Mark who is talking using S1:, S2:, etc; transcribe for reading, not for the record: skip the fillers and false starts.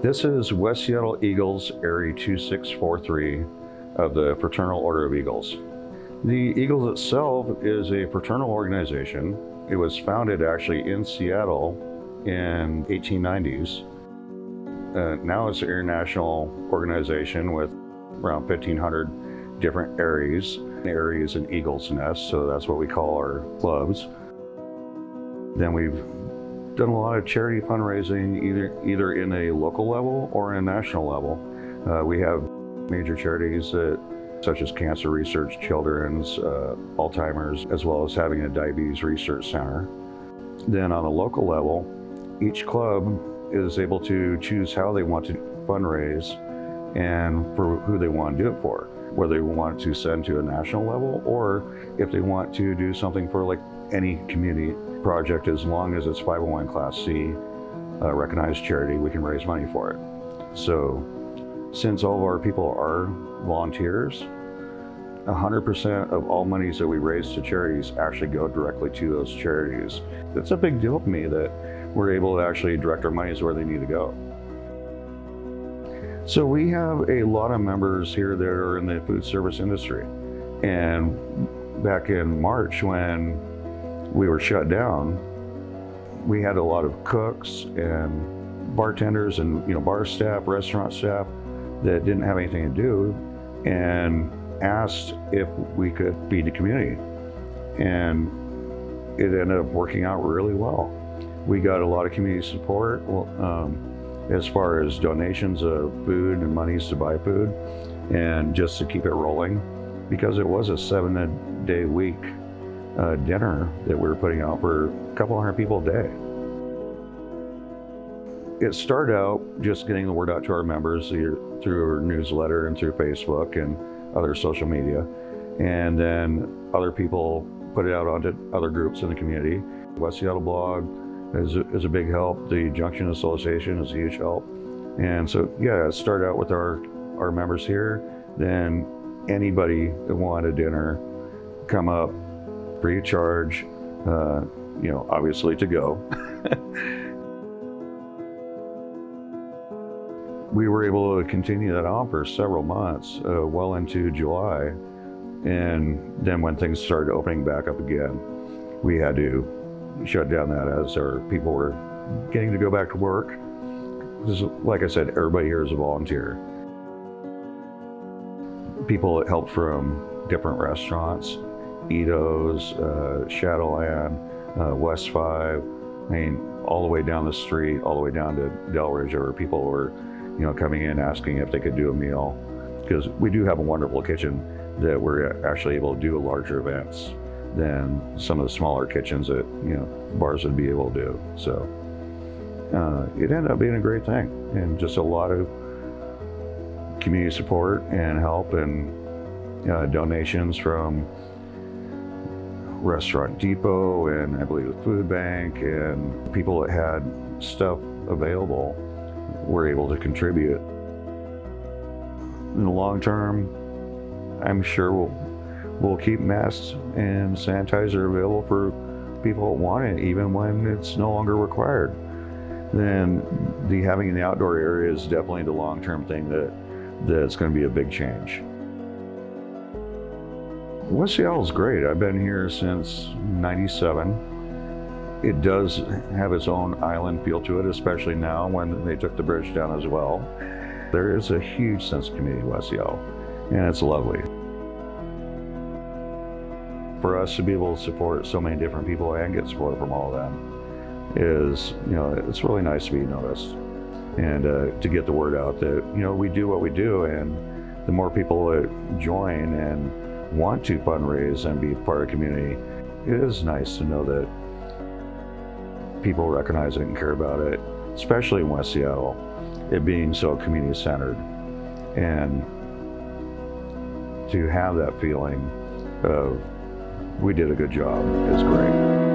S1: This is West Seattle Eagles Aerie 2643 of the Fraternal Order of Eagles. The Eagles itself is a fraternal organization. It was founded actually in Seattle in 1890s. Now it's an international organization with around 1,500 different Aeries. Aerie is an eagle's nest, so that's what we call our clubs. Then we've done a lot of charity fundraising, either in a local level or in a national level. We have major charities such as Cancer Research Children's, Alzheimer's, as well as having a diabetes research center. Then on a local level, each club is able to choose how they want to fundraise and for who they want to do it for, whether they want to send to a national level or if they want to do something for like any community project. As long as it's 501 Class C recognized charity, we can raise money for it. So since all of our people are volunteers, 100% of all monies that we raise to charities actually go directly to those charities. It's a big deal to me that we're able to actually direct our monies where they need to go. So we have a lot of members here that are in the food service industry. And back in March when we were shut down, we had a lot of cooks and bartenders and bar staff, restaurant staff that didn't have anything to do and asked if we could feed the community. And it ended up working out really well. We got a lot of community support as far as donations of food and monies to buy food and just to keep it rolling, because it was a 7-day week dinner that we were putting out for a couple hundred people a day. It started out just getting the word out to our members through our newsletter and through Facebook and other social media. And then other people put it out onto other groups in the community. West Seattle blog is a big help. The Junction Association is a huge help. And so, yeah, it started out with our members here. Then anybody that wanted dinner, come up, free of charge, obviously to go. We were able to continue that on for several months, well into July. And then when things started opening back up again, we had to shut down that as our people were getting to go back to work. Because, like I said, everybody here is a volunteer. People that helped from different restaurants, Ito's, Shadowland, West 5, all the way down the street, all the way down to Delridge, where people were coming in asking if they could do a meal. Because we do have a wonderful kitchen that we're actually able to do larger events than some of the smaller kitchens that bars would be able to do. So it ended up being a great thing, and just a lot of community support and help and donations from Restaurant Depot and I believe the Food Bank, and people that had stuff available were able to contribute. In the long term, I'm sure we'll keep masks and sanitizer available for people that want it, even when it's no longer required. Then having the outdoor area is definitely the long-term thing that's going to be a big change. West Seattle's great. I've been here since '97. It does have its own island feel to it, especially now when they took the bridge down as well. There is a huge sense of community in West Seattle, and it's lovely. For us to be able to support so many different people and get support from all of them is, it's really nice to be noticed and to get the word out that, we do what we do, and the more people that join and want to fundraise and be part of the community, it is nice to know that people recognize it and care about it, especially in West Seattle, it being so community-centered. And to have that feeling of we did a good job is great.